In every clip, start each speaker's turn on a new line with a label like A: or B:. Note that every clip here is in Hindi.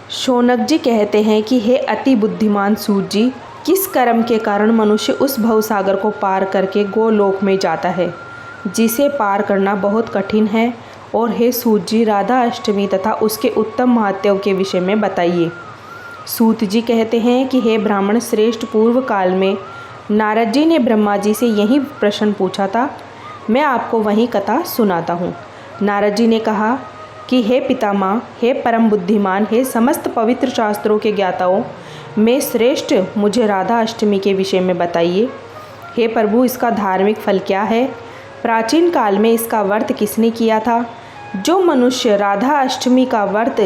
A: शौनक जी कहते हैं कि हे अति बुद्धिमान सूत जी, किस कर्म के कारण मनुष्य उस भवसागर को पार करके गोलोक में जाता है जिसे पार करना बहुत कठिन है। और हे सूत जी, राधा अष्टमी तथा उसके उत्तम महात्म्यों के विषय में बताइए। सूत जी कहते हैं कि हे ब्राह्मण श्रेष्ठ, पूर्व काल में नारद जी ने ब्रह्मा जी से यही प्रश्न पूछा था। मैं आपको वही कथा सुनाता हूँ। नारद जी ने कहा कि हे पितामह, हे परम बुद्धिमान, हे समस्त पवित्र शास्त्रों के ज्ञाताओं में श्रेष्ठ, मुझे राधा अष्टमी के विषय में बताइए। हे प्रभु, इसका धार्मिक फल क्या है? प्राचीन काल में इसका व्रत किसने किया था? जो मनुष्य राधा अष्टमी का व्रत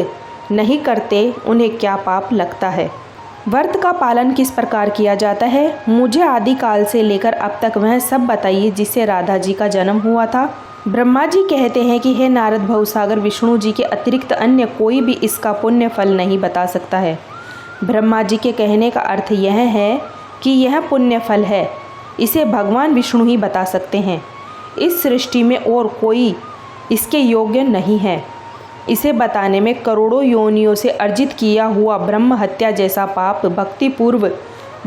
A: नहीं करते उन्हें क्या पाप लगता है? व्रत का पालन किस प्रकार किया जाता है? मुझे आदिकाल से लेकर अब तक वह सब बताइए जिससे राधा जी का जन्म हुआ था। ब्रह्मा जी कहते हैं कि हे नारद, भवसागर विष्णु जी के अतिरिक्त अन्य कोई भी इसका पुण्य फल नहीं बता सकता है। ब्रह्मा जी के कहने का अर्थ यह है कि यह पुण्य फल है, इसे भगवान विष्णु ही बता सकते हैं। इस सृष्टि में और कोई इसके योग्य नहीं है। इसे बताने में करोड़ों योनियों से अर्जित किया हुआ ब्रह्म हत्या जैसा पाप भक्तिपूर्व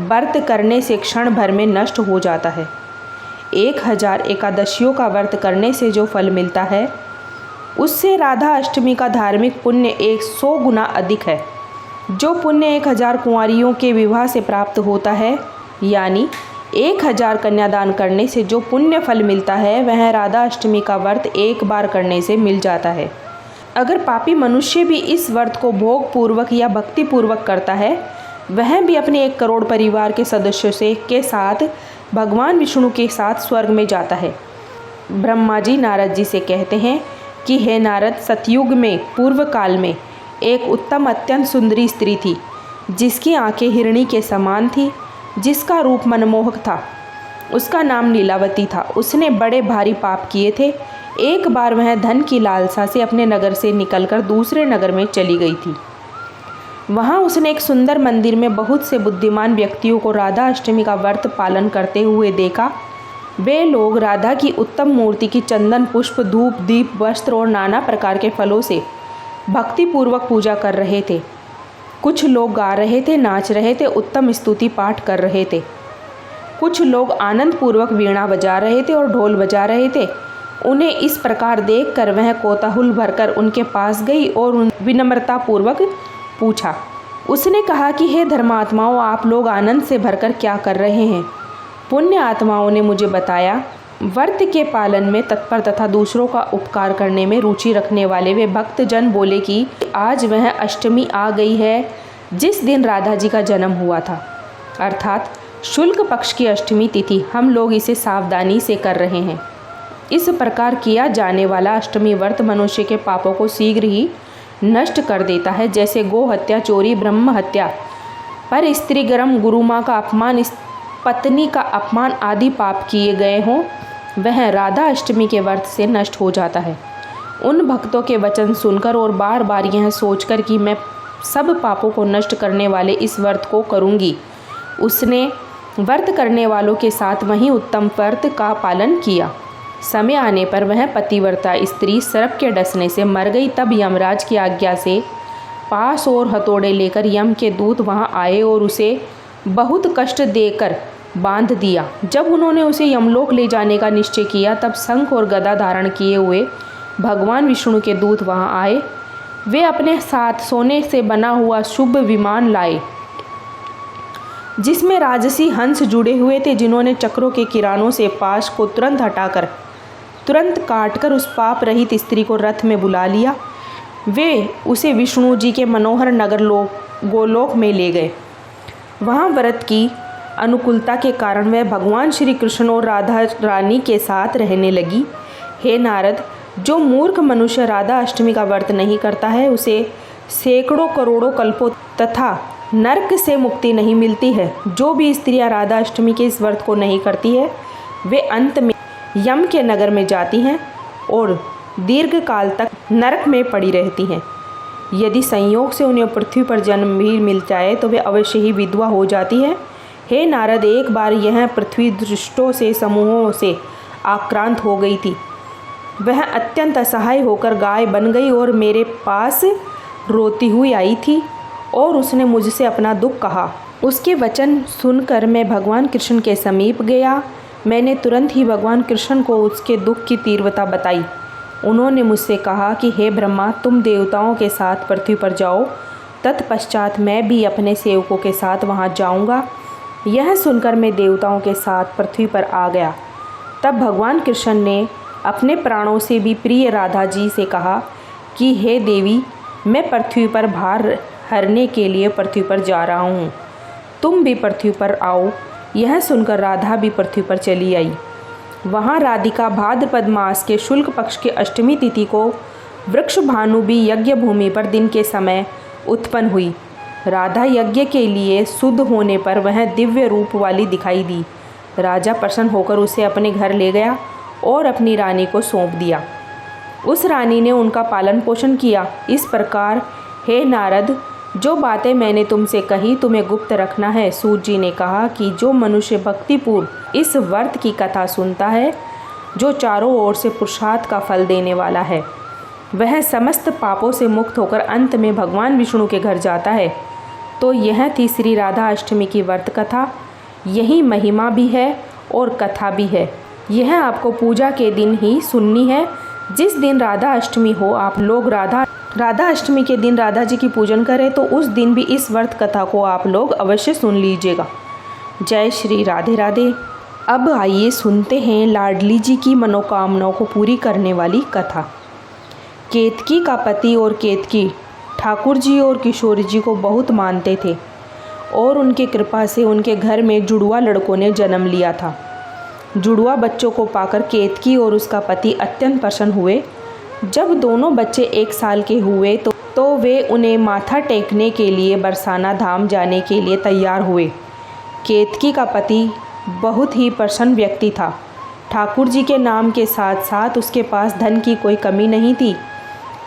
A: व्रत करने से क्षण भर में नष्ट हो जाता है। 1000 एकादशियों का व्रत करने से जो फल मिलता है उससे राधा अष्टमी का धार्मिक पुण्य 100 गुना अधिक है। जो पुण्य 1000 कुंवारियों के विवाह से प्राप्त होता है, यानी 1000 कन्यादान करने से जो पुण्य फल मिलता है, वह राधा अष्टमी का व्रत एक बार करने से मिल जाता है। अगर पापी मनुष्य भी इस व्रत को भोग पूर्वक या भक्ति पूर्वक करता है, वह भी अपने 1 करोड़ परिवार के सदस्यों के साथ भगवान विष्णु के साथ स्वर्ग में जाता है। ब्रह्मा जी नारद जी से कहते हैं कि हे नारद, सतयुग में पूर्व काल में एक उत्तम अत्यंत सुंदरी स्त्री थी जिसकी आंखें हिरणी के समान थी, जिसका रूप मनमोहक था। उसका नाम लीलावती था। उसने बड़े भारी पाप किए थे। एक बार वह धन की लालसा से अपने नगर से निकलकर दूसरे नगर में चली गई थी। वहाँ उसने एक सुंदर मंदिर में बहुत से बुद्धिमान व्यक्तियों को राधा अष्टमी का व्रत पालन करते हुए देखा। वे लोग राधा की उत्तम मूर्ति की चंदन, पुष्प, धूप, दीप, वस्त्र और नाना प्रकार के फलों से भक्तिपूर्वक पूजा कर रहे थे। कुछ लोग गा रहे थे, नाच रहे थे, उत्तम स्तुति पाठ कर रहे थे। कुछ लोग आनंद पूर्वक वीणा बजा रहे थे और ढोल बजा रहे थे। उन्हें इस प्रकार देखकर वह कोतूहल भरकर उनके पास गई और विनम्रता पूर्वक पूछा। उसने कहा कि हे धर्मात्माओं, आप लोग आनंद से भरकर क्या कर रहे हैं? पुण्य आत्माओं ने मुझे बताया, व्रत के पालन में तत्पर तथा दूसरों का उपकार करने में रुचि रखने वाले वे भक्तजन बोले कि आज वह अष्टमी आ गई है जिस दिन राधा जी का जन्म हुआ था, अर्थात शुक्ल पक्ष की अष्टमी तिथि। हम लोग इसे सावधानी से कर रहे हैं। इस प्रकार किया जाने वाला अष्टमी व्रत मनुष्य के पापों को शीघ्र ही नष्ट कर देता है, जैसे गो हत्या, चोरी, ब्रह्म हत्या, पर स्त्री गर्म, गुरु माँ का अपमान, पत्नी का अपमान आदि पाप किए गए हों, वह राधा अष्टमी के व्रत से नष्ट हो जाता है। उन भक्तों के वचन सुनकर और बार बार यह सोचकर कि मैं सब पापों को नष्ट करने वाले इस व्रत को करूँगी, उसने व्रत करने वालों के साथ वही उत्तम व्रत का पालन किया। समय आने पर वह पतिव्रता स्त्री सर्प के डसने से मर गई। तब यमराज की आज्ञा से पास और हथौड़े लेकर यम के दूत वहां आए और उसे बहुत कष्ट देकर बांध दिया। जब उन्होंने उसे यमलोक ले जाने का निश्चय किया, तब शंख और गदा धारण किए हुए भगवान विष्णु के दूत वहां आए। वे अपने साथ सोने से बना हुआ शुभ विमान लाए जिसमें राजसी हंस जुड़े हुए थे, जिन्होंने चक्रों के किरणों से पाश को तुरंत हटाकर, तुरंत काटकर उस पाप रहित स्त्री को रथ में बुला लिया। वे उसे विष्णु जी के मनोहर नगर गोलोक में ले गए। वहाँ व्रत की अनुकूलता के कारण वह भगवान श्री कृष्ण और राधा रानी के साथ रहने लगी। हे नारद, जो मूर्ख मनुष्य राधा अष्टमी का व्रत नहीं करता है, उसे सैकड़ों करोड़ों कल्पों तथा नरक से मुक्ति नहीं मिलती है। जो भी स्त्रियां राधा अष्टमी के इस व्रत को नहीं करती है, वे अंत में यम के नगर में जाती हैं और दीर्घ काल तक नरक में पड़ी रहती हैं। यदि संयोग से उन्हें पृथ्वी पर जन्म भी मिल जाए तो वे अवश्य ही विधवा हो जाती है। हे नारद, एक बार यह पृथ्वी दुष्टों से समूहों से आक्रांत हो गई थी। वह अत्यंत असहाय होकर गाय बन गई और मेरे पास रोती हुई आई थी। और उसने मुझसे अपना दुख कहा। उसके वचन सुनकर मैं भगवान कृष्ण के समीप गया। मैंने तुरंत ही भगवान कृष्ण को उसके दुख की तीव्रता बताई। उन्होंने मुझसे कहा कि हे ब्रह्मा, तुम देवताओं के साथ पृथ्वी पर जाओ, तत्पश्चात मैं भी अपने सेवकों के साथ वहां जाऊंगा। यह सुनकर मैं देवताओं के साथ पृथ्वी पर आ गया। तब भगवान कृष्ण ने अपने प्राणों से भी प्रिय राधा जी से कहा कि हे देवी, मैं पृथ्वी पर भार हरने के लिए पृथ्वी पर जा रहा हूँ, तुम भी पृथ्वी पर आओ। यह सुनकर राधा भी पृथ्वी पर चली आई। वहाँ राधिका भाद्रपद मास के शुक्ल पक्ष के अष्टमी तिथि को वृक्ष भानु भी यज्ञ भूमि पर दिन के समय उत्पन्न हुई। राधा यज्ञ के लिए शुद्ध होने पर वह दिव्य रूप वाली दिखाई दी। राजा प्रसन्न होकर उसे अपने घर ले गया और अपनी रानी को सौंप दिया। उस रानी ने उनका पालन पोषण किया। इस प्रकार हे नारद, जो बातें मैंने तुमसे कही तुम्हें गुप्त रखना है। सूत जी ने कहा कि जो मनुष्य भक्तिपूर्ण इस व्रत की कथा सुनता है, जो चारों ओर से पुरुषार्थ का फल देने वाला है, वह समस्त पापों से मुक्त होकर अंत में भगवान विष्णु के घर जाता है। तो यह थी श्री राधा अष्टमी की व्रत कथा। यही महिमा भी है और कथा भी है। यह आपको पूजा के दिन ही सुननी है। जिस दिन राधा अष्टमी हो, आप लोग राधा अष्टमी के दिन राधा जी की पूजन करें, तो उस दिन भी इस व्रत कथा को आप लोग अवश्य सुन लीजिएगा। जय श्री राधे राधे। अब आइए सुनते हैं लाडली जी की मनोकामनाओं को पूरी करने वाली कथा। केतकी का पति और केतकी ठाकुर जी और किशोरी जी को बहुत मानते थे और उनके कृपा से उनके घर में जुड़वा लड़कों ने जन्म लिया था। जुड़वा बच्चों को पाकर केतकी और उसका पति अत्यंत प्रसन्न हुए। जब दोनों बच्चे 1 साल के हुए तो वे उन्हें माथा टेकने के लिए बरसाना धाम जाने के लिए तैयार हुए। केतकी का पति बहुत ही प्रसन्न व्यक्ति था। ठाकुर जी के नाम के साथ साथ उसके पास धन की कोई कमी नहीं थी।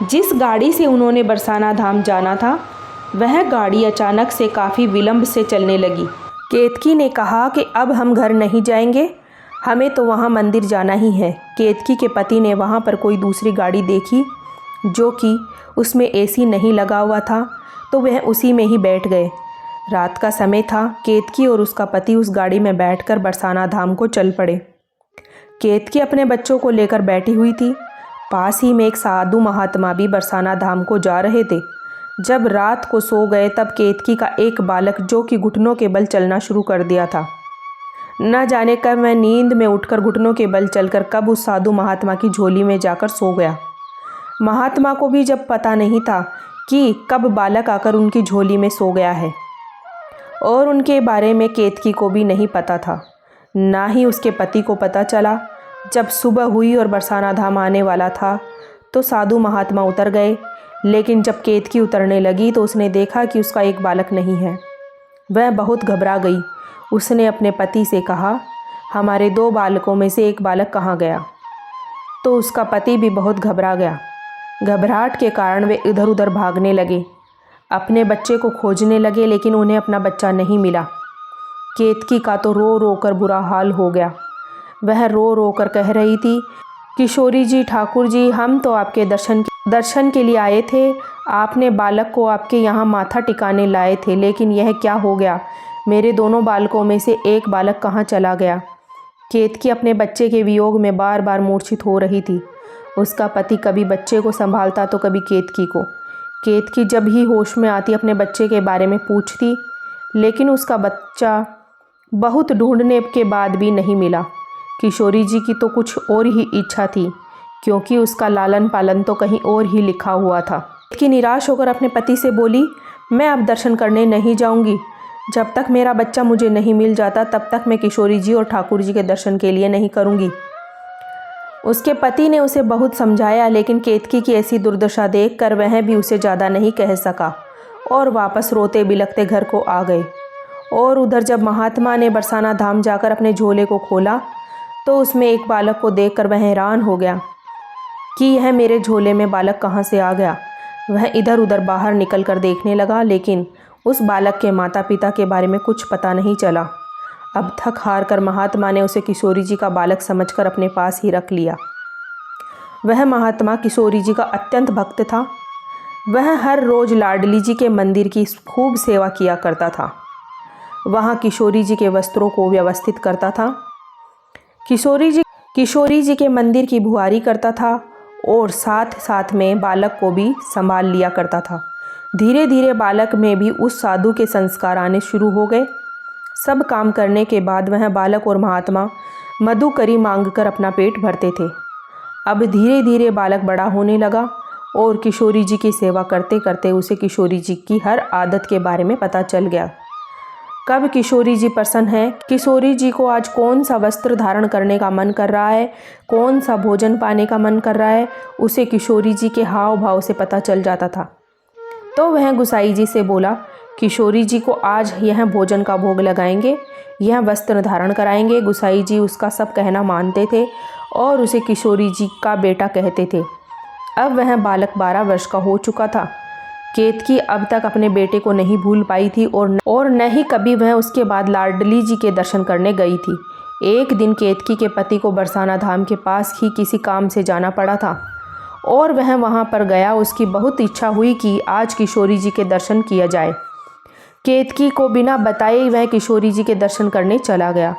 A: जिस गाड़ी से उन्होंने बरसाना धाम जाना था, वह गाड़ी अचानक से काफ़ी विलंब से चलने लगी। केतकी ने कहा कि अब हम घर नहीं जाएंगे, हमें तो वहाँ मंदिर जाना ही है। केतकी के पति ने वहाँ पर कोई दूसरी गाड़ी देखी जो कि उसमें एसी नहीं लगा हुआ था, तो वह उसी में ही बैठ गए। रात का समय था। केतकी और उसका पति उस गाड़ी में बैठकर बरसाना धाम को चल पड़े। केतकी अपने बच्चों को लेकर बैठी हुई थी। पास ही में एक साधु महात्मा भी बरसाना धाम को जा रहे थे। जब रात को सो गए, तब केतकी का एक बालक, जो कि घुटनों के बल चलना शुरू कर दिया था, न जाने कब वह नींद में उठकर घुटनों के बल चलकर कब उस साधु महात्मा की झोली में जाकर सो गया। महात्मा को भी जब पता नहीं था कि कब बालक आकर उनकी झोली में सो गया है, और उनके बारे में केतकी को भी नहीं पता था, ना ही उसके पति को पता चला। जब सुबह हुई और बरसाना धाम आने वाला था, तो साधु महात्मा उतर गए। लेकिन जब केतकी उतरने लगी तो उसने देखा कि उसका एक बालक नहीं है। वह बहुत घबरा गई। उसने अपने पति से कहा, हमारे 2 बालकों में से एक बालक कहाँ गया? तो उसका पति भी बहुत घबरा गया। घबराहट के कारण वे इधर उधर भागने लगे, अपने बच्चे को खोजने लगे, लेकिन उन्हें अपना बच्चा नहीं मिला। केतकी का तो रो रो कर बुरा हाल हो गया। वह रो रो कर कह रही थी, किशोरी जी, ठाकुर जी, हम तो आपके दर्शन के लिए आए थे। आपने बालक को आपके यहाँ माथा टिकाने लाए थे, लेकिन यह क्या हो गया? मेरे दोनों बालकों में से एक बालक कहाँ चला गया? केतकी अपने बच्चे के वियोग में बार बार मूर्छित हो रही थी। उसका पति कभी बच्चे को संभालता तो कभी केतकी को। केतकी जब ही होश में आती अपने बच्चे के बारे में पूछती, लेकिन उसका बच्चा बहुत ढूंढने के बाद भी नहीं मिला। किशोरी जी की तो कुछ और ही इच्छा थी, क्योंकि उसका लालन पालन तो कहीं और ही लिखा हुआ था। केतकी निराश होकर अपने पति से बोली, मैं अब दर्शन करने नहीं जाऊंगी। जब तक मेरा बच्चा मुझे नहीं मिल जाता, तब तक मैं किशोरी जी और ठाकुर जी के दर्शन के लिए नहीं करूंगी। उसके पति ने उसे बहुत समझाया, लेकिन केतकी की ऐसी दुर्दशा देखकर वह भी उसे ज़्यादा नहीं कह सका और वापस रोते बिलखते घर को आ गए। और उधर जब महात्मा ने बरसाना धाम जाकर अपने झोले को खोला, तो उसमें एक बालक को देखकर वह हैरान हो गया कि यह मेरे झोले में बालक कहाँ से आ गया। वह इधर उधर बाहर निकल कर देखने लगा, लेकिन उस बालक के माता पिता के बारे में कुछ पता नहीं चला। अब थक हार कर महात्मा ने उसे किशोरी जी का बालक समझकर अपने पास ही रख लिया। वह महात्मा किशोरी जी का अत्यंत भक्त था। वह हर रोज़ लाडली जी के मंदिर की खूब सेवा किया करता था। वहाँ किशोरी जी के वस्त्रों को व्यवस्थित करता था। किशोरी जी के मंदिर की बुहारी करता था और साथ साथ में बालक को भी संभाल लिया करता था। धीरे धीरे बालक में भी उस साधु के संस्कार आने शुरू हो गए। सब काम करने के बाद वह बालक और महात्मा मधुकरी मांगकर अपना पेट भरते थे। अब धीरे धीरे बालक बड़ा होने लगा और किशोरी जी की सेवा करते करते उसे किशोरी जी की हर आदत के बारे में पता चल गया। कब किशोरी जी प्रसन्न हैं, किशोरी जी को आज कौन सा वस्त्र धारण करने का मन कर रहा है, कौन सा भोजन पाने का मन कर रहा है, उसे किशोरी जी के हाव भाव से पता चल जाता था। तो वह गुसाई जी से बोला, किशोरी जी को आज यह भोजन का भोग लगाएंगे, यह वस्त्र धारण कराएंगे। गुसाई जी उसका सब कहना मानते थे और उसे किशोरी जी का बेटा कहते थे। अब वह बालक 12 वर्ष का हो चुका था। केतकी अब तक अपने बेटे को नहीं भूल पाई थी और न ही कभी वह उसके बाद लाडली जी के दर्शन करने गई थी। एक दिन केतकी के पति को बरसाना धाम के पास ही किसी काम से जाना पड़ा था और वह वहां पर गया। उसकी बहुत इच्छा हुई कि आज किशोरी जी के दर्शन किया जाए। केतकी को बिना बताए वह किशोरी जी के दर्शन करने चला गया।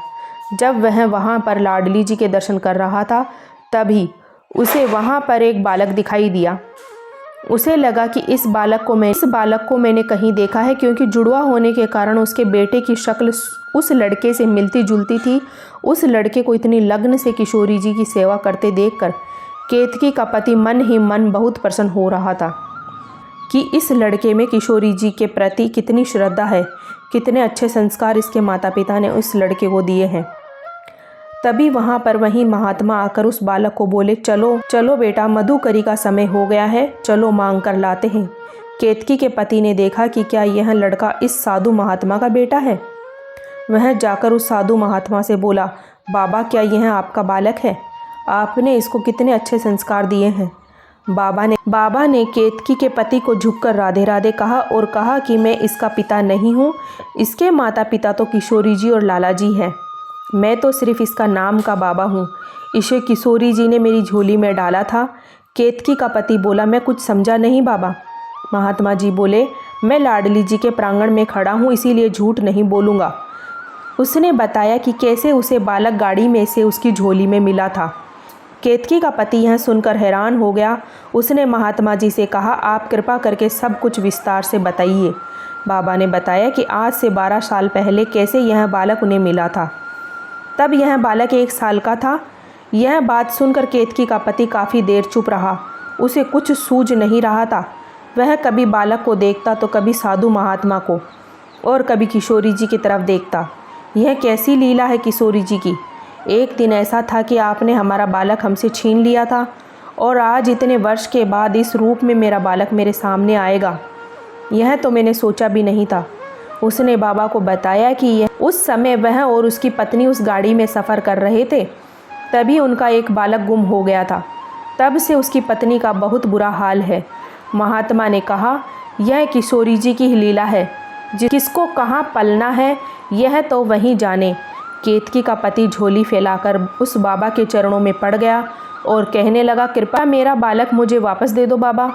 A: जब वह वहां पर लाडली जी के दर्शन कर रहा था तभी उसे वहां पर एक बालक दिखाई दिया। उसे लगा कि इस बालक को मैंने कहीं देखा है, क्योंकि जुड़वा होने के कारण उसके बेटे की शक्ल उस लड़के से मिलती जुलती थी। उस लड़के को इतनी लगन से किशोरी जी की सेवा करते देखकर केतकी का पति मन ही मन बहुत प्रसन्न हो रहा था कि इस लड़के में किशोरी जी के प्रति कितनी श्रद्धा है, कितने अच्छे संस्कार इसके माता पिता ने उस लड़के को दिए हैं। तभी वहाँ पर वही महात्मा आकर उस बालक को बोले, चलो चलो बेटा, मधुकरी का समय हो गया है, चलो मांग कर लाते हैं। केतकी के पति ने देखा कि क्या यह लड़का इस साधु महात्मा का बेटा है। वह जाकर उस साधु महात्मा से बोला, बाबा क्या यह आपका बालक है? आपने इसको कितने अच्छे संस्कार दिए हैं। बाबा ने केतकी के पति को झुककर राधे राधे कहा और कहा कि मैं इसका पिता नहीं हूँ, इसके माता पिता तो किशोरी जी और लाला जी हैं। मैं तो सिर्फ इसका नाम का बाबा हूँ। इसे किशोरी जी ने मेरी झोली में डाला था। केतकी का पति बोला, मैं कुछ समझा नहीं बाबा। महात्मा जी बोले, मैं लाडली जी के प्रांगण में खड़ा हूँ, इसीलिए झूठ नहीं बोलूँगा। उसने बताया कि कैसे उसे बालक गाड़ी में से उसकी झोली में मिला था। केतकी का पति यह सुनकर हैरान हो गया। उसने महात्मा जी से कहा, आप कृपा करके सब कुछ विस्तार से बताइए। बाबा ने बताया कि आज से 12 साल पहले कैसे यह बालक उन्हें मिला था। तब यह बालक 1 साल का था। यह बात सुनकर केतकी का पति काफ़ी देर चुप रहा। उसे कुछ सूझ नहीं रहा था। वह कभी बालक को देखता तो कभी साधु महात्मा को और कभी किशोरी जी की तरफ देखता। यह कैसी लीला है किशोरी जी की। एक दिन ऐसा था कि आपने हमारा बालक हमसे छीन लिया था और आज इतने वर्ष के बाद इस रूप में मेरा बालक मेरे सामने आएगा, यह तो मैंने सोचा भी नहीं था। उसने बाबा को बताया कि उस समय वह और उसकी पत्नी उस गाड़ी में सफ़र कर रहे थे, तभी उनका एक बालक गुम हो गया था। तब से उसकी पत्नी का बहुत बुरा हाल है। महात्मा ने कहा, यह किशोरी जी की लीला है, किसको कहाँ पलना है यह तो वही जाने। केतकी का पति झोली फैलाकर उस बाबा के चरणों में पड़ गया और कहने लगा, कृपया मेरा बालक मुझे वापस दे दो बाबा।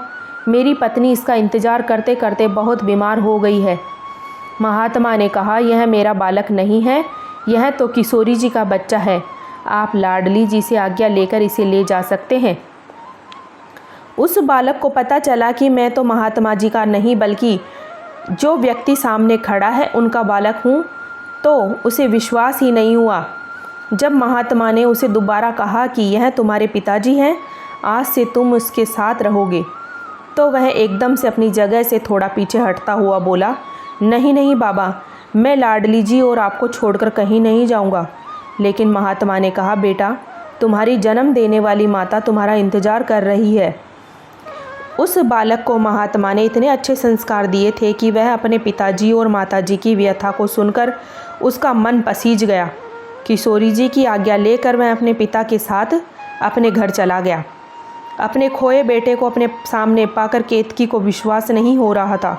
A: मेरी पत्नी इसका इंतज़ार करते करते बहुत बीमार हो गई है। महात्मा ने कहा, यह मेरा बालक नहीं है, यह तो किशोरी जी का बच्चा है। आप लाडली जी से आज्ञा लेकर इसे ले जा सकते हैं। उस बालक को पता चला कि मैं तो महात्मा जी का नहीं बल्कि जो व्यक्ति सामने खड़ा है उनका बालक हूँ, तो उसे विश्वास ही नहीं हुआ। जब महात्मा ने उसे दोबारा कहा कि यह तुम्हारे पिताजी हैं, आज से तुम उसके साथ रहोगे, तो वह एकदम से अपनी जगह से थोड़ा पीछे हटता हुआ बोला, नहीं नहीं बाबा, मैं लाडली जी और आपको छोड़कर कहीं नहीं जाऊंगा। लेकिन महात्मा ने कहा, बेटा तुम्हारी जन्म देने वाली माता तुम्हारा इंतज़ार कर रही है। उस बालक को महात्मा ने इतने अच्छे संस्कार दिए थे कि वह अपने पिताजी और माताजी की व्यथा को सुनकर उसका मन पसीज गया। किशोरी जी की आज्ञा लेकर वह अपने पिता के साथ अपने घर चला गया। अपने खोए बेटे को अपने सामने पाकर केतकी को विश्वास नहीं हो रहा था।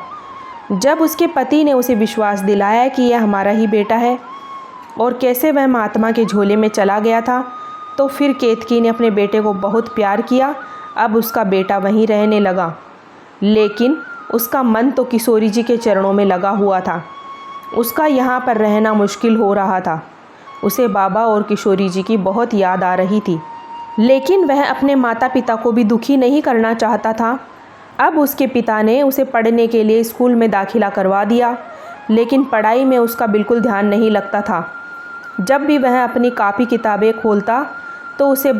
A: जब उसके पति ने उसे विश्वास दिलाया कि यह हमारा ही बेटा है और कैसे वह महात्मा के झोले में चला गया था, तो फिर केतकी ने अपने बेटे को बहुत प्यार किया। अब उसका बेटा वहीं रहने लगा। लेकिन उसका मन तो किशोरी जी के चरणों में लगा हुआ था। उसका यहाँ पर रहना मुश्किल हो रहा था। उसे बाबा और किशोरी जी की बहुत याद आ रही थी, लेकिन वह अपने माता पिता को भी दुखी नहीं करना चाहता था। अब उसके पिता ने उसे पढ़ने के लिए स्कूल में दाखिला करवा दिया, लेकिन पढ़ाई में उसका बिल्कुल ध्यान नहीं लगता था। जब भी वह अपनी कापी किताबें खोलता तो उसे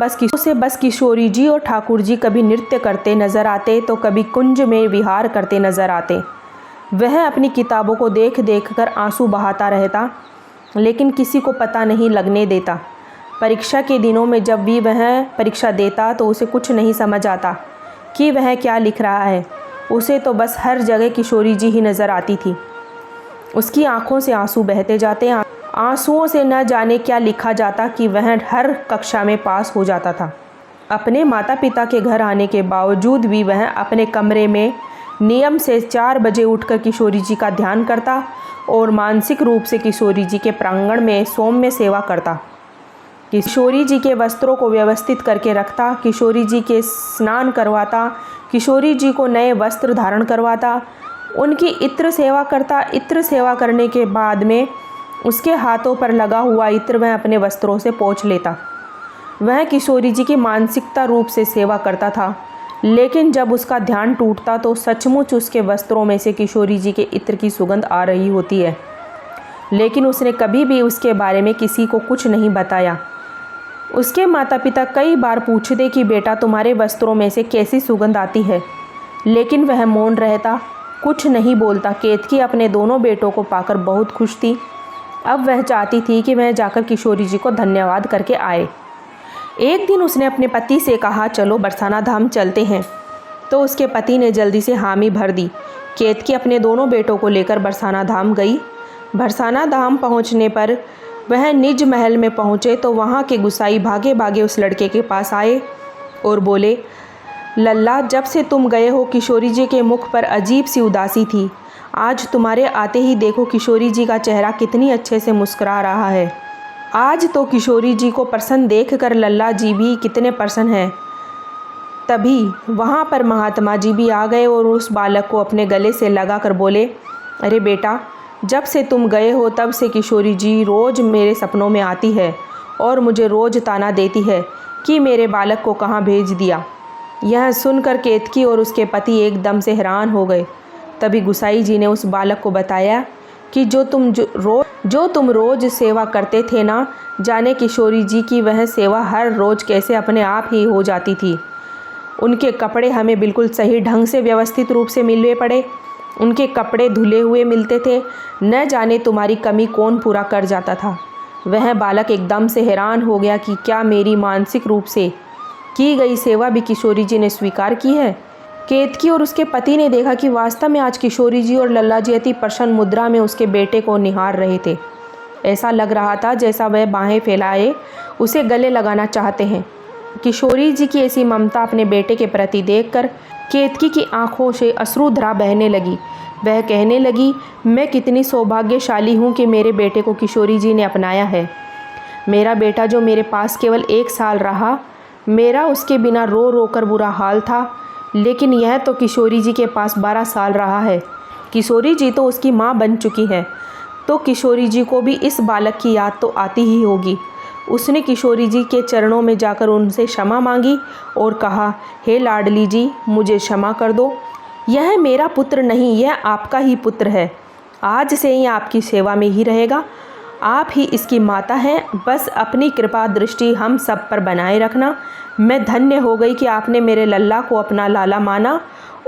A: बस किशोरी जी और ठाकुर जी कभी नृत्य करते नज़र आते तो कभी कुंज में विहार करते नज़र आते। वह अपनी किताबों को देख देख कर आंसू बहाता रहता, लेकिन किसी को पता नहीं लगने देता। परीक्षा के दिनों में जब भी वह परीक्षा देता तो उसे कुछ नहीं समझ आता कि वह क्या लिख रहा है। उसे तो बस हर जगह किशोरी जी ही नज़र आती थी। उसकी आंखों से आंसू बहते जाते। आंसुओं से न जाने क्या लिखा जाता कि वह हर कक्षा में पास हो जाता था। अपने माता पिता के घर आने के बावजूद भी वह अपने कमरे में नियम से 4 बजे उठकर किशोरी जी का ध्यान करता और मानसिक रूप से किशोरी जी के प्रांगण में सौम्य सेवा करता। किशोरी जी के वस्त्रों को व्यवस्थित करके रखता, किशोरी जी के स्नान करवाता, किशोरी जी को नए वस्त्र धारण करवाता, उनकी इत्र सेवा करता। इत्र सेवा करने के बाद में उसके हाथों पर लगा हुआ इत्र वह अपने वस्त्रों से पोंछ लेता। वह किशोरी जी की मानसिकता रूप से सेवा करता था, लेकिन जब उसका ध्यान टूटता तो सचमुच उसके वस्त्रों में से किशोरी जी के इत्र की सुगंध आ रही होती है। लेकिन उसने कभी भी उसके बारे में किसी को कुछ नहीं बताया। उसके माता पिता कई बार पूछते कि बेटा तुम्हारे वस्त्रों में से कैसी सुगंध आती है, लेकिन वह मौन रहता, कुछ नहीं बोलता। केतकी अपने दोनों बेटों को पाकर बहुत खुश थी। अब वह चाहती थी कि वह जाकर किशोरी जी को धन्यवाद करके आए। एक दिन उसने अपने पति से कहा चलो बरसाना धाम चलते हैं, तो उसके पति ने जल्दी से हामी भर दी। केतकी अपने दोनों बेटों को लेकर बरसाना धाम गई। बरसाना धाम पहुंचने पर वह निज महल में पहुंचे तो वहां के गुसाई भागे भागे उस लड़के के पास आए और बोले, लल्ला जब से तुम गए हो किशोरी जी के मुख पर अजीब सी उदासी थी। आज तुम्हारे आते ही देखो किशोरी जी का चेहरा कितनी अच्छे से मुस्कुरा रहा है। आज तो किशोरी जी को प्रसन्न देखकर लल्ला जी भी कितने प्रसन्न हैं। तभी वहाँ पर महात्मा जी भी आ गए और उस बालक को अपने गले से लगाकर बोले, अरे बेटा जब से तुम गए हो तब से किशोरी जी रोज़ मेरे सपनों में आती है और मुझे रोज़ ताना देती है कि मेरे बालक को कहाँ भेज दिया। यह सुनकर केतकी और उसके पति एकदम से हैरान हो गए। तभी गुसाई जी ने उस बालक को बताया कि जो तुम रोज़ सेवा करते थे ना, जाने किशोरी जी की वह सेवा हर रोज़ कैसे अपने आप ही हो जाती थी। उनके कपड़े हमें बिल्कुल सही ढंग से व्यवस्थित रूप से मिलने पड़े। उनके कपड़े धुले हुए मिलते थे। न जाने तुम्हारी कमी कौन पूरा कर जाता था। वह बालक एकदम से हैरान हो गया कि क्या मेरी मानसिक रूप से की गई सेवा भी किशोरी जी ने स्वीकार की है। केतकी और उसके पति ने देखा कि वास्तव में आज किशोरी जी और लल्ला जी अति प्रसन्न मुद्रा में उसके बेटे को निहार रहे थे। ऐसा लग रहा था जैसा वह बाहें फैलाए उसे गले लगाना चाहते हैं। किशोरी जी की ऐसी ममता अपने बेटे के प्रति देखकर केतकी की आंखों से अश्रुधारा बहने लगी। वह कहने लगी, मैं कितनी सौभाग्यशाली हूँ कि मेरे बेटे को किशोरी जी ने अपनाया है। मेरा बेटा जो मेरे पास केवल 1 साल रहा, मेरा उसके बिना रो रो कर बुरा हाल था, लेकिन यह तो किशोरी जी के पास 12 साल रहा है। किशोरी जी तो उसकी माँ बन चुकी है, तो किशोरी जी को भी इस बालक की याद तो आती ही होगी। उसने किशोरी जी के चरणों में जाकर उनसे क्षमा मांगी और कहा, हे लाडली जी मुझे क्षमा कर दो। यह मेरा पुत्र नहीं, यह आपका ही पुत्र है। आज से ही आपकी सेवा में ही रहेगा। आप ही इसकी माता हैं। बस अपनी कृपा दृष्टि हम सब पर बनाए रखना। मैं धन्य हो गई कि आपने मेरे लल्ला को अपना लाला माना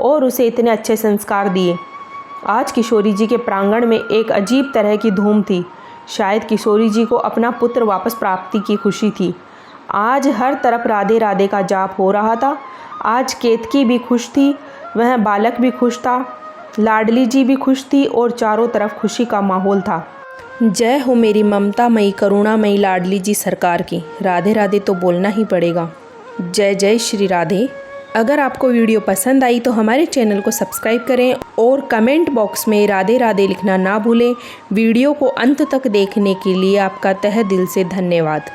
A: और उसे इतने अच्छे संस्कार दिए। आज किशोरी जी के प्रांगण में एक अजीब तरह की धूम थी। शायद किशोरी जी को अपना पुत्र वापस प्राप्ति की खुशी थी। आज हर तरफ राधे राधे का जाप हो रहा था। आज केतकी भी खुश थी, वह बालक भी खुश था, लाडली जी भी खुश थी और चारों तरफ खुशी का माहौल था। जय हो मेरी ममतामयी करुणामयी लाडली जी सरकार की। राधे राधे तो बोलना ही पड़ेगा। जय जय श्री राधे। अगर आपको वीडियो पसंद आई तो हमारे चैनल को सब्सक्राइब करें और कमेंट बॉक्स में राधे राधे लिखना ना भूलें। वीडियो को अंत तक देखने के लिए आपका तहे दिल से धन्यवाद।